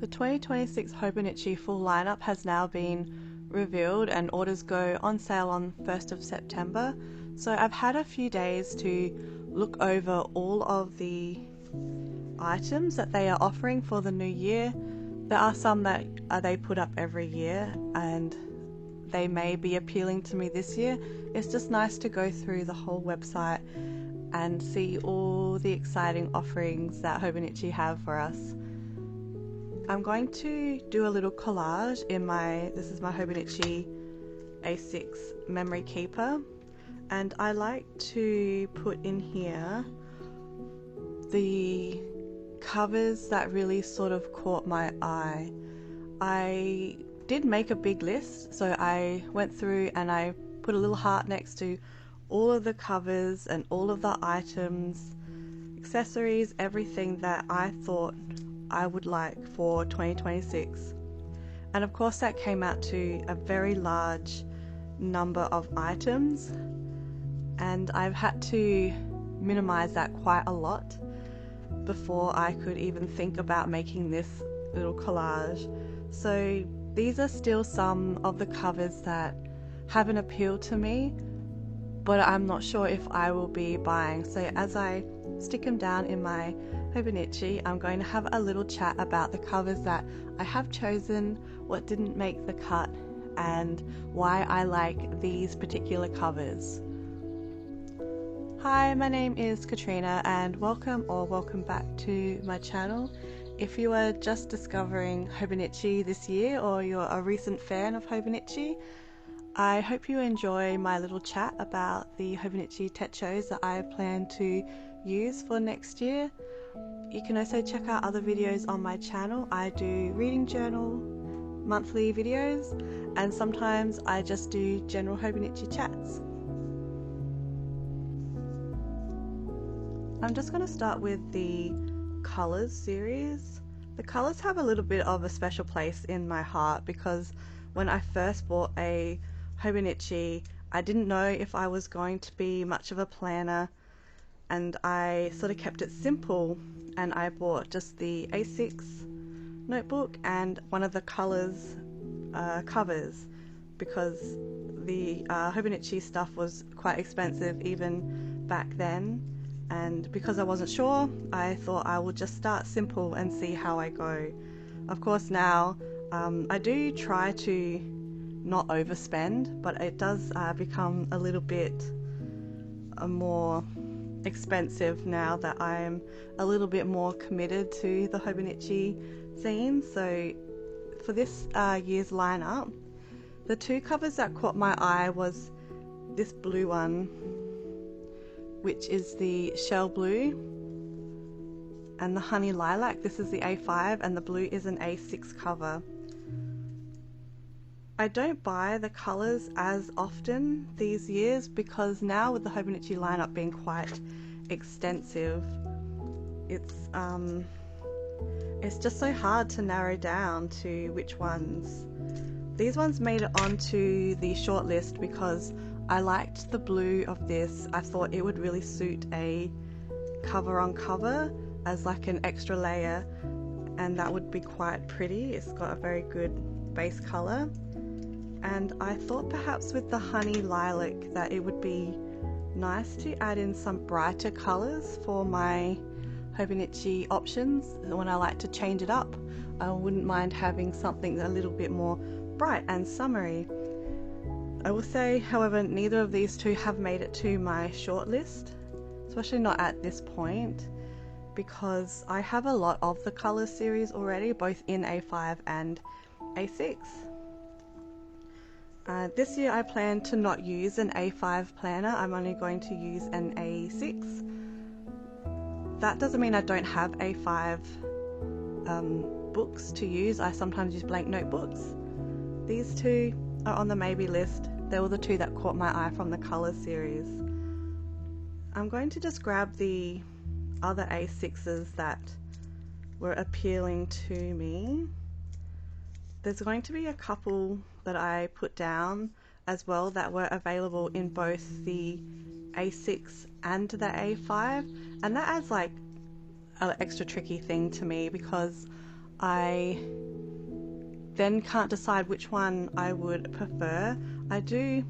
The 2026 Hobonichi full lineup has now been revealed and orders go on sale on 1st of September. So I've had a few days to look over all of the items that they are offering for the new year. There are some that they put up every year and they may be appealing to me this year. It's just nice to go through the whole website and see all the exciting offerings that Hobonichi have for us. I'm going to do a little collage in this is my Hobonichi A6 memory keeper, and I like to put in here the covers that really sort of caught my eye. I did make a big list, so I went through and I put a little heart next to all of the covers and all of the items, accessories, everything that I thought I would like for 2026. And of course that came out to a very large number of items, and I've had to minimize that quite a lot before I could even think about making this little collage. So these are still some of the covers that haven't appealed to me, but I'm not sure if I will be buying. So as I stick them down in my Hobonichi, I'm going to have a little chat about the covers that I have chosen, what didn't make the cut, and why I like these particular covers. Hi, my name is Katrina and welcome back to my channel. If you are just discovering Hobonichi this year, or you're a recent fan of Hobonichi, I hope you enjoy my little chat about the Hobonichi Techos that I plan to use for next year. You can also check out other videos on my channel. I do reading journal monthly videos, and sometimes I just do general Hobonichi chats. I'm just going to start with the Colors series. The colors have a little bit of a special place in my heart because when I first bought a Hobonichi, I didn't know if I was going to be much of a planner, and I sort of kept it simple, and I bought just the A6 notebook and one of the Colors covers because the Hobonichi stuff was quite expensive even back then, and because I wasn't sure, I thought I would just start simple and see how I go. Of course now I do try to not overspend, but it does become a little bit more expensive now that I'm a little bit more committed to the Hobonichi scene. So for this year's lineup, the two covers that caught my eye was this blue one, which is the shell blue, and the honey lilac. This is the A5 and the blue is an A6 cover. I don't buy the colors as often these years because now with the Hobonichi lineup being quite extensive, it's just so hard to narrow down to which ones. These ones made it onto the short list because I liked the blue of this. I thought it would really suit a cover on cover as like an extra layer, and that would be quite pretty. It's got a very good base color. And I thought perhaps with the honey lilac that it would be nice to add in some brighter colors for my Hobonichi options. When I like to change it up, I wouldn't mind having something a little bit more bright and summery. I will say, however, neither of these two have made it to my short list, especially not at this point, because I have a lot of the color series already, both in A5 and A6. This year I plan to not use an A5 planner. I'm only going to use an A6. That doesn't mean I don't have A5 books to use. I sometimes use blank notebooks. These two are on the maybe list. They were the two that caught my eye from the color series. I'm going to just grab the other A6s that were appealing to me. There's going to be a couple that I put down as well that were available in both the A6 and the A5, and that adds like an extra tricky thing to me because I then can't decide which one I would prefer. I do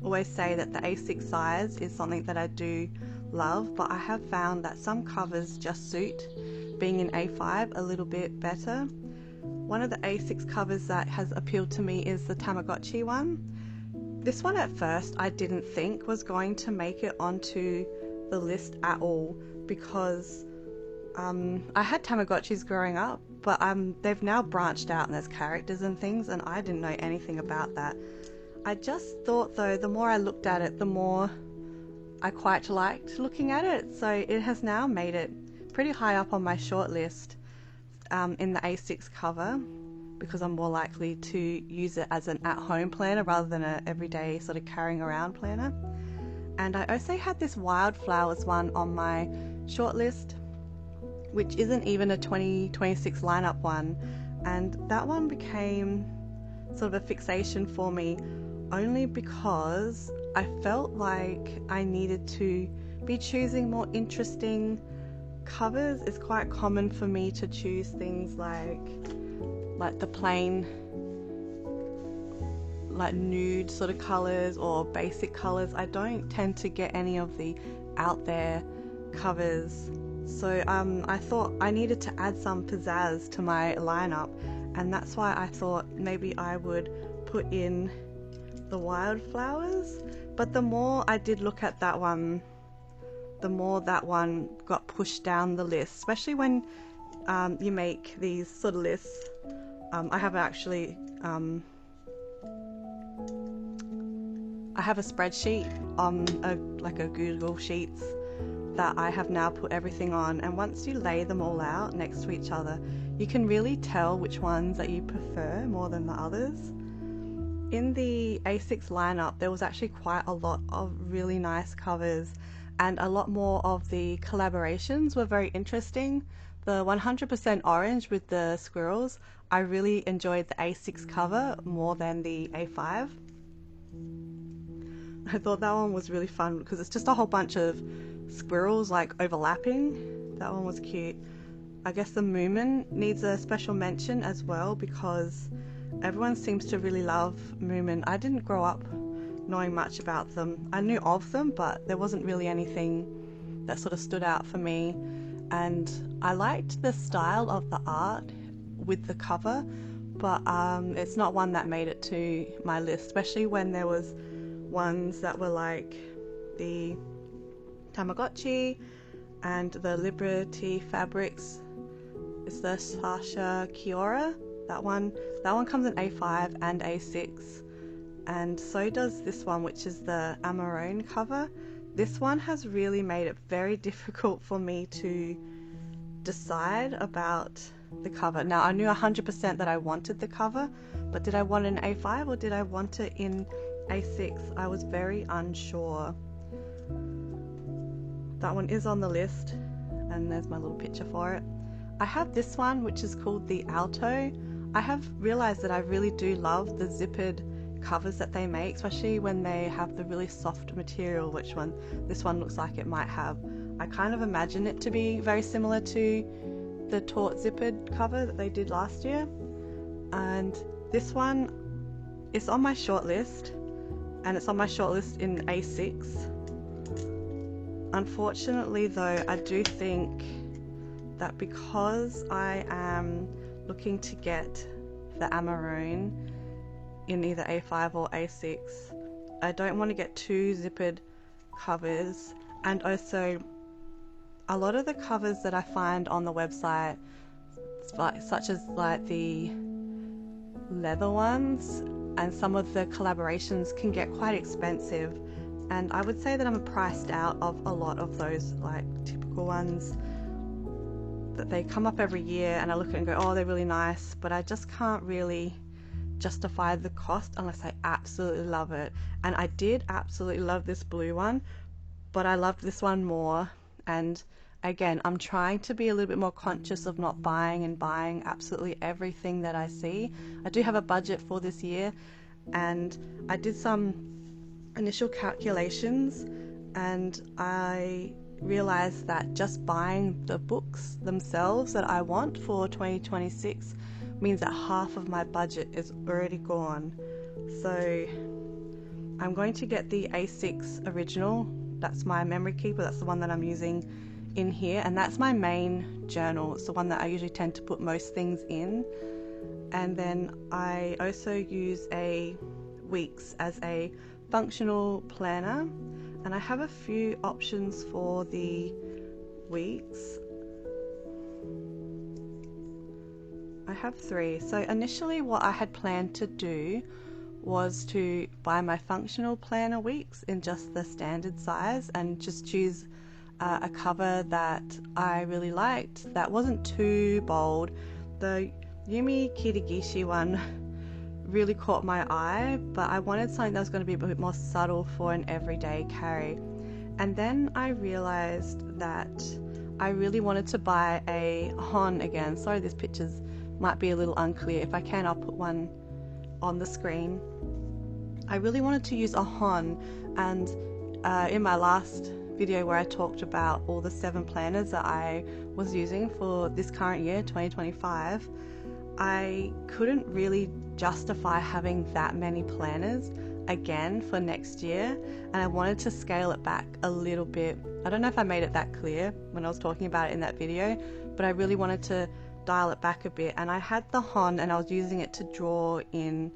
always say that the A6 size is something that I do love, but I have found that some covers just suit being in A5 a little bit better. One of the A6 covers that has appealed to me is the Tamagotchi one. This one at first I didn't think was going to make it onto the list at all, because I had Tamagotchis growing up, but they've now branched out and there's characters and things, and I didn't know anything about that. I just thought though, the more I looked at it, the more I quite liked looking at it, so it has now made it pretty high up on my shortlist in the A6 cover, because I'm more likely to use it as an at-home planner rather than an everyday sort of carrying around planner. And I also had this Wildflowers one on my shortlist, which isn't even a 2026 lineup one, and that one became sort of a fixation for me only because I felt like I needed to be choosing more interesting covers. It's quite common for me to choose things like the plain, like nude sort of colors or basic colors. I don't tend to get any of the out there covers, so I thought I needed to add some pizzazz to my lineup, and that's why I thought maybe I would put in the Wildflowers. But the more I did look at that one, the more that one got pushed down the list, especially when you make these sort of lists. I have actually I have a spreadsheet on like a Google Sheets that I have now put everything on, and once you lay them all out next to each other, you can really tell which ones that you prefer more than the others. In the A6 lineup, there was actually quite a lot of really nice covers, and a lot more of the collaborations were very interesting. The 100% orange with the squirrels, I really enjoyed the A6 cover more than the A5. I thought that one was really fun because it's just a whole bunch of squirrels like overlapping. That one was cute. I guess the Moomin needs a special mention as well, because everyone seems to really love Moomin. I didn't grow up knowing much about them. I knew of them, but there wasn't really anything that sort of stood out for me. And I liked the style of the art with the cover, but it's not one that made it to my list, especially when there was ones that were like the Tamagotchi and the Liberty Fabrics. It's the Sasha Kiora. That one comes in A5 and A6, and so does this one, which is the Amarone cover. This one has really made it very difficult for me to decide about the cover. Now, I knew 100% that I wanted the cover, but did I want it in A5 or did I want it in A6? I was very unsure. That one is on the list, and there's my little picture for it. I have this one, which is called the Alto. I have realized that I really do love the zippered covers that they make, especially when they have the really soft material, which this one looks like it might have. I kind of imagine it to be very similar to the taut zippered cover that they did last year. And this one is on my shortlist, and it's on my shortlist in A6. Unfortunately though, I do think that because I am looking to get the Amarone in either A5 or A6, I don't want to get two zippered covers. And also, a lot of the covers that I find on the website, such as like the leather ones and some of the collaborations, can get quite expensive, and I would say that I'm priced out of a lot of those like typical ones that they come up every year, and I look at it and go, oh, they're really nice, but I just can't really justify the cost unless I absolutely love it. And I did absolutely love this blue one, but I loved this one more. And again, I'm trying to be a little bit more conscious of not buying absolutely everything that I see. I do have a budget for this year, and I did some initial calculations, and I realized that just buying the books themselves that I want for 2026 means that half of my budget is already gone. So I'm going to get the A6 original. That's my memory keeper. That's the one that I'm using in here, and that's my main journal. It's the one that I usually tend to put most things in. And then I also use a weeks as a functional planner, and I have a few options for the weeks. I have 3. So initially what I had planned to do was to buy my functional planner weeks in just the standard size and just choose a cover that I really liked that wasn't too bold. The Yumi Kitagishi one really caught my eye, but I wanted something that was going to be a bit more subtle for an everyday carry. And then I realized that I really wanted to buy a hon again. Sorry, this pictures might be a little unclear. If I can, I'll put one on the screen. I really wanted to use a hon, and in my last video where I talked about all the 7 planners that I was using for this current year, 2025, I couldn't really justify having that many planners again for next year, and I wanted to scale it back a little bit. I don't know if I made it that clear when I was talking about it in that video, but I really wanted to dial it back a bit. And I had the hon and I was using it to draw in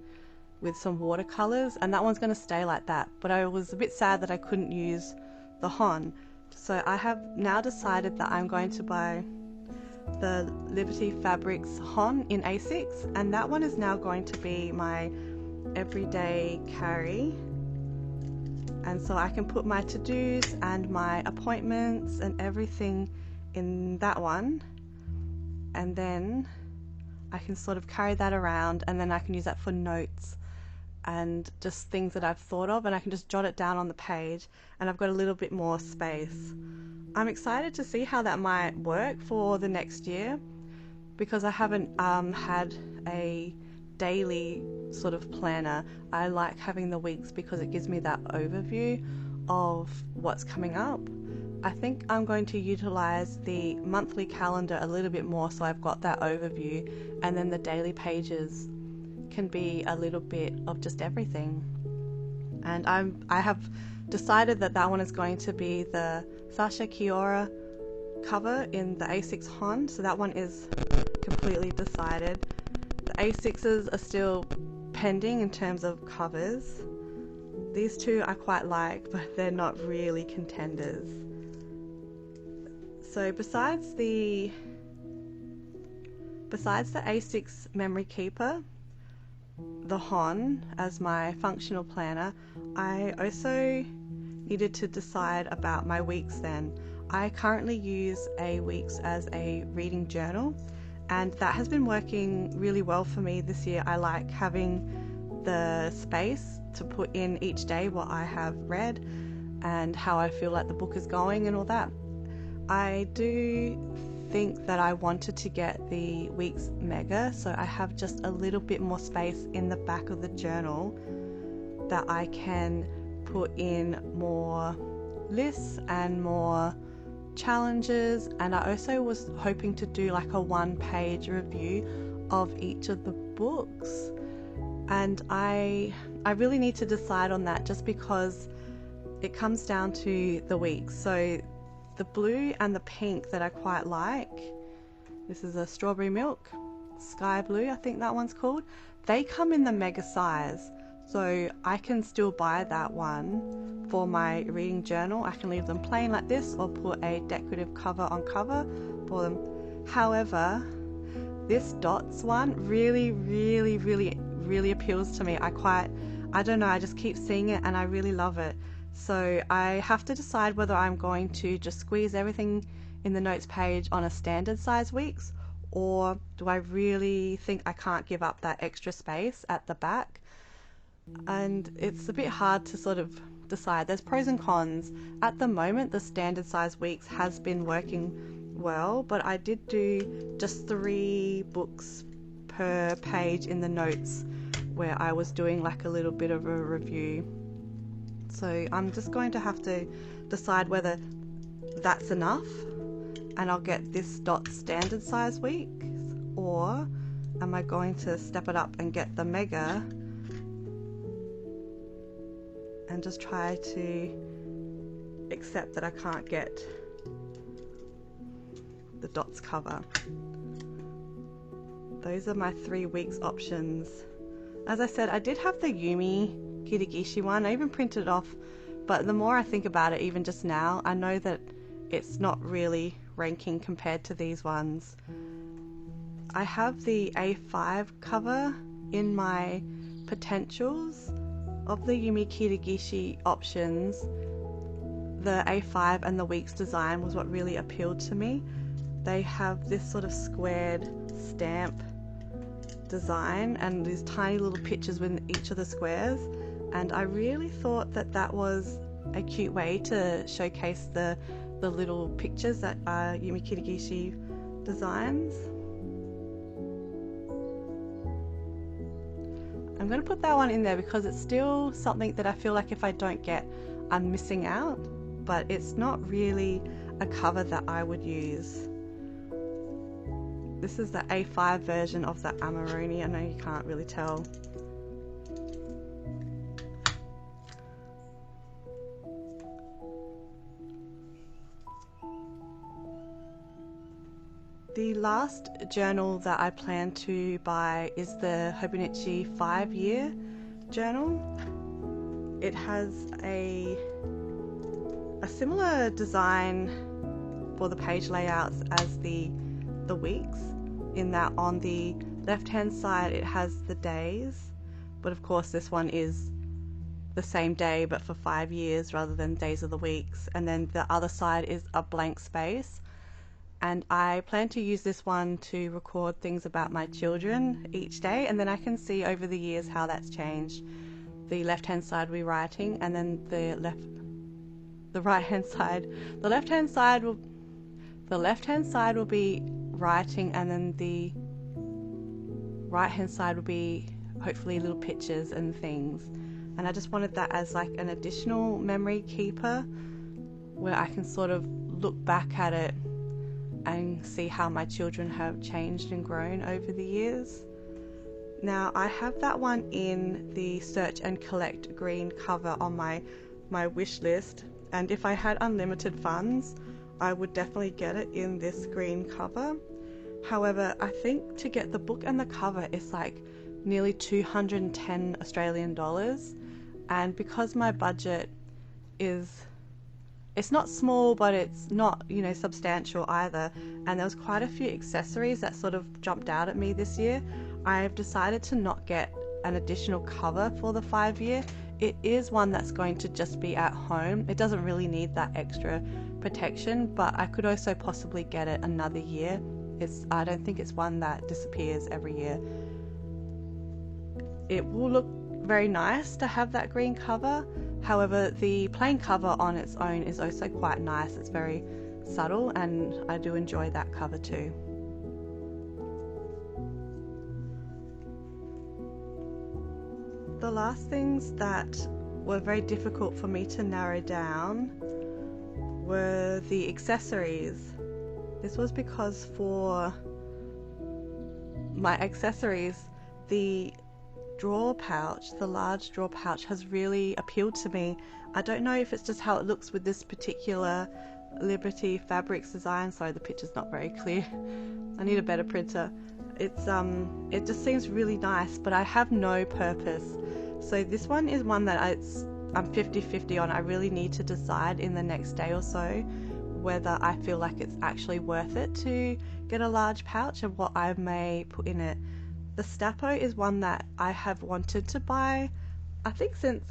with some watercolors, and that one's going to stay like that, but I was a bit sad that I couldn't use the hon. So I have now decided that I'm going to buy the Liberty Fabrics hon in A6, and that one is now going to be my everyday carry, and so I can put my to-dos and my appointments and everything in that one, and then I can sort of carry that around, and then I can use that for notes and just things that I've thought of, and I can just jot it down on the page, and I've got a little bit more space. I'm excited to see how that might work for the next year, because I haven't had a daily sort of planner. I like having the weeks because it gives me that overview of what's coming up. I think I'm going to utilize the monthly calendar a little bit more, so I've got that overview, and then the daily pages can be a little bit of just everything. And I have decided that that one is going to be the Sasha Kiora cover in the A6 hon, so that one is completely decided. The A6s are still pending in terms of covers. These 2 I quite like, but they're not really contenders. So besides the A6 memory keeper, the hon as my functional planner, I also needed to decide about my weeks then. I currently use a weeks as a reading journal, and that has been working really well for me this year. I like having the space to put in each day what I have read and how I feel like the book is going and all that. I do think that I wanted to get the weeks mega, so I have just a little bit more space in the back of the journal that I can put in more lists and more challenges. And I also was hoping to do like a 1-page review of each of the books, and I really need to decide on that, just because it comes down to the weeks. So the blue and the pink that I quite like, this is a strawberry milk, sky blue I think that one's called, they come in the mega size, so I can still buy that one for my reading journal. I can leave them plain like this or put a decorative cover on cover for them. However, this dots one really appeals to me. I don't know, I just keep seeing it and I really love it. So I have to decide whether I'm going to just squeeze everything in the notes page on a standard size weeks, or do I really think I can't give up that extra space at the back. And it's a bit hard to sort of decide. There's pros and cons. At the moment, the standard size weeks has been working well, but I did do just 3 books per page in the notes where I was doing like a little bit of a review. So I'm just going to have to decide whether that's enough and I'll get this dot standard size weeks, or am I going to step it up and get the mega and just try to accept that I can't get the dots cover. Those are my 3 weeks options. As I said, I did have the Mainichi one. I even printed it off, but the more I think about it, even just now, I know that it's not really ranking compared to these ones. I have the A5 cover in my potentials. Of the Mainichi options, the A5 and the weeks design was what really appealed to me. They have this sort of squared stamp design and these tiny little pictures within each of the squares, and I really thought that that was a cute way to showcase the little pictures that are Mainichi designs. I'm going to put that one in there because it's still something that I feel like if I don't get, I'm missing out, but it's not really a cover that I would use. This is the A5 version of the Amarone. I know you can't really tell. The last journal that I plan to buy is the Hobonichi 5-year journal. It has a similar design for the page layouts as the weeks, in that on the left hand side it has the days, but of course this one is the same day but for 5 years rather than days of the weeks, and then the other side is a blank space. And I plan to use this one to record things about my children each day, and then I can see over the years how that's changed. The left hand side will be writing, and then the left hand side will be writing, and then the right hand side will be hopefully little pictures and things. And I just wanted that as like an additional memory keeper where I can sort of look back at it and see how my children have changed and grown over the years. Now I have that one in the search and collect green cover on my wish list, and if I had unlimited funds I would definitely get it in this green cover. However, I think to get the book and the cover is like nearly 210 Australian dollars, and because my budget is, it's not small but it's not, you know, substantial either, and there was quite a few accessories that sort of jumped out at me this year, I've decided to not get an additional cover for the 5-year. It is one that's going to just be at home. It doesn't really need that extra protection, but I could also possibly get it another year. I don't think it's one that disappears every year. It will look very nice to have that green cover. However, the plain cover on its own is also quite nice. It's very subtle and I do enjoy that cover too. The last things that were very difficult for me to narrow down were the accessories. This was because for my accessories, the drawer pouch, the large drawer pouch, has really appealed to me. I don't know if it's just how it looks with this particular Liberty Fabrics design. Sorry, the picture's not very clear. I need a better printer. It just seems really nice, but I have no purpose. So this one is one that I'm 50-50 on. I really need to decide in the next day or so whether I feel like it's actually worth it to get a large pouch and what I may put in it. The Stapo is one that I have wanted to buy, I think since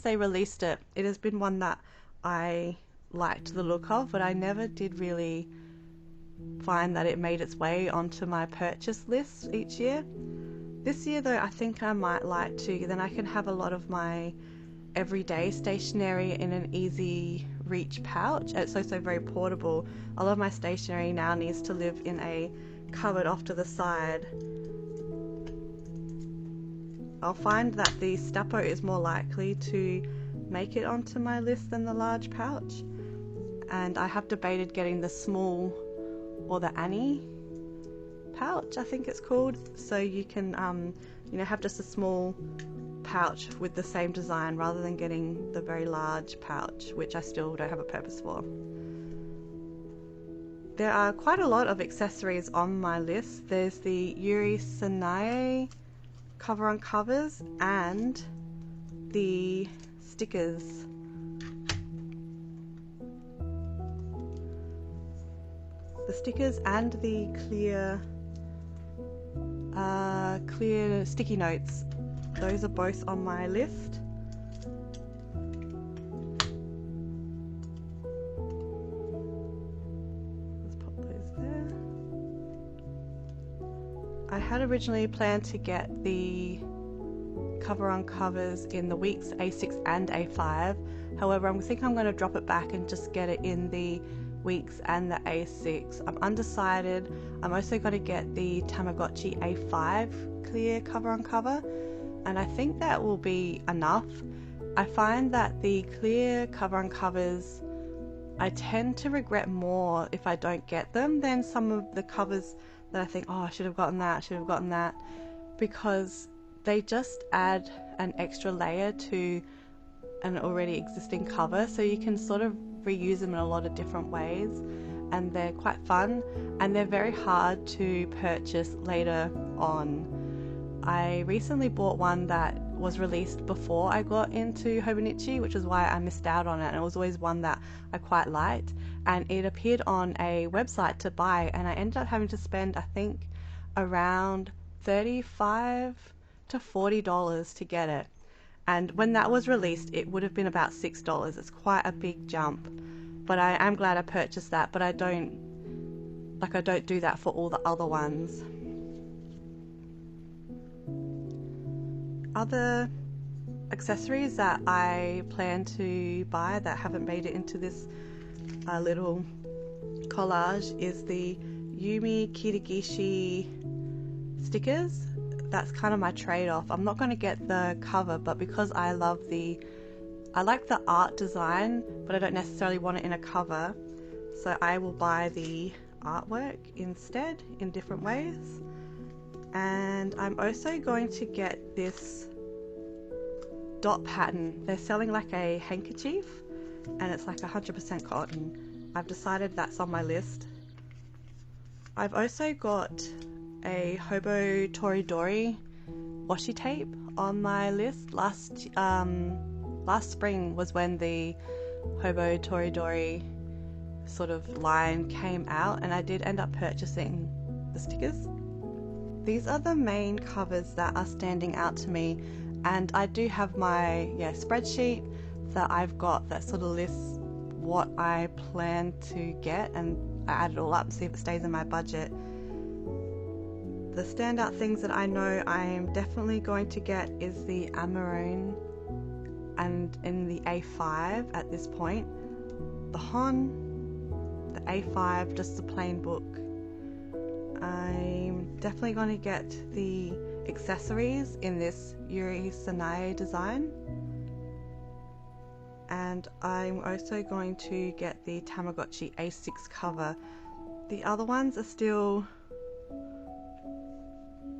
they released it. It has been one that I liked the look of, but I never did really find that it made its way onto my purchase list each year. This year though, I think I might like to, then I can have a lot of my everyday stationery in an easy reach pouch. It's also very portable. A lot of my stationery now needs to live in a cupboard off to the side. I'll find that the Stapo is more likely to make it onto my list than the large pouch. and I have debated getting the small or the Annie pouch, I think it's called, so you can you know, have just a small pouch with the same design rather than getting the very large pouch, which I still don't have a purpose for. There are quite a lot of accessories on my list. There's the Yuri Sanae cover on covers and the stickers. The stickers and the clear sticky notes. Those are both on my list. Let's pop those there. I had originally planned to get the cover on covers in the weeks A6 and A5. However, I think I'm going to drop it back and just get it in the weeks and the A6. I'm undecided. I'm also going to get the Tamagotchi A5 clear cover on cover, and I think that will be enough. I find that the clear cover on covers, I tend to regret more if I don't get them than some of the covers that I think, oh, I should have gotten that, because they just add an extra layer to an already existing cover, so you can sort of reuse them in a lot of different ways, and they're quite fun, and they're very hard to purchase later on. I recently bought one that was released before I got into Hobonichi, which is why I missed out on it, and it was always one that I quite liked, and it appeared on a website to buy, and I ended up having to spend, I think, around $35 to $40 to get it. And when that was released, it would have been about $6. It's quite a big jump, but I am glad I purchased that. But I don't do that for all the other ones. Other accessories that I plan to buy that haven't made it into this little collage is the Yumi Kirigishi stickers. That's kind of my trade-off. I'm not going to get the cover, but because I like the art design, but I don't necessarily want it in a cover, so I will buy the artwork instead in different ways. And I'm also going to get this dot pattern. They're selling like a handkerchief, and it's like 100% cotton. I've decided that's on my list. I've also got a Hobo Toridori washi tape on my list. Last spring was when the Hobo Toridori sort of line came out, and I did end up purchasing the stickers. These are the main covers that are standing out to me, and I do have my spreadsheet that I've got that sort of lists what I plan to get, and I add it all up and see if it stays in my budget. The standout things that I know I am definitely going to get is the Amarone, and in the A5 at this point, the Hon, the A5, just the plain book. I'm definitely going to get the accessories in this Yuri Sanae design, and I'm also going to get the Tamagotchi A6 cover. The other ones are still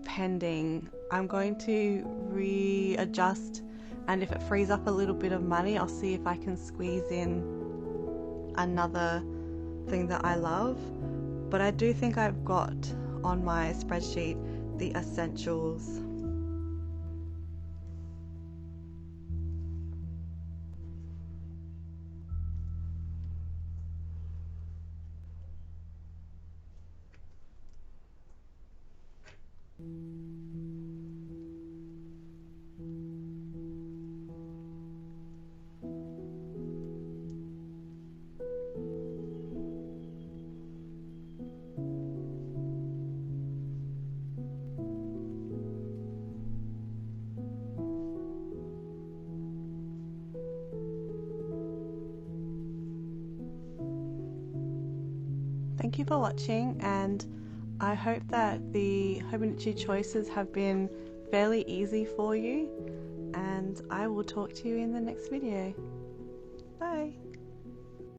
pending. I'm going to readjust, and if it frees up a little bit of money, I'll see if I can squeeze in another thing that I love. But I do think I've got on my spreadsheet the essentials. Thank you for watching, and I hope that the Hobonichi choices have been fairly easy for you, and I will talk to you in the next video. Bye!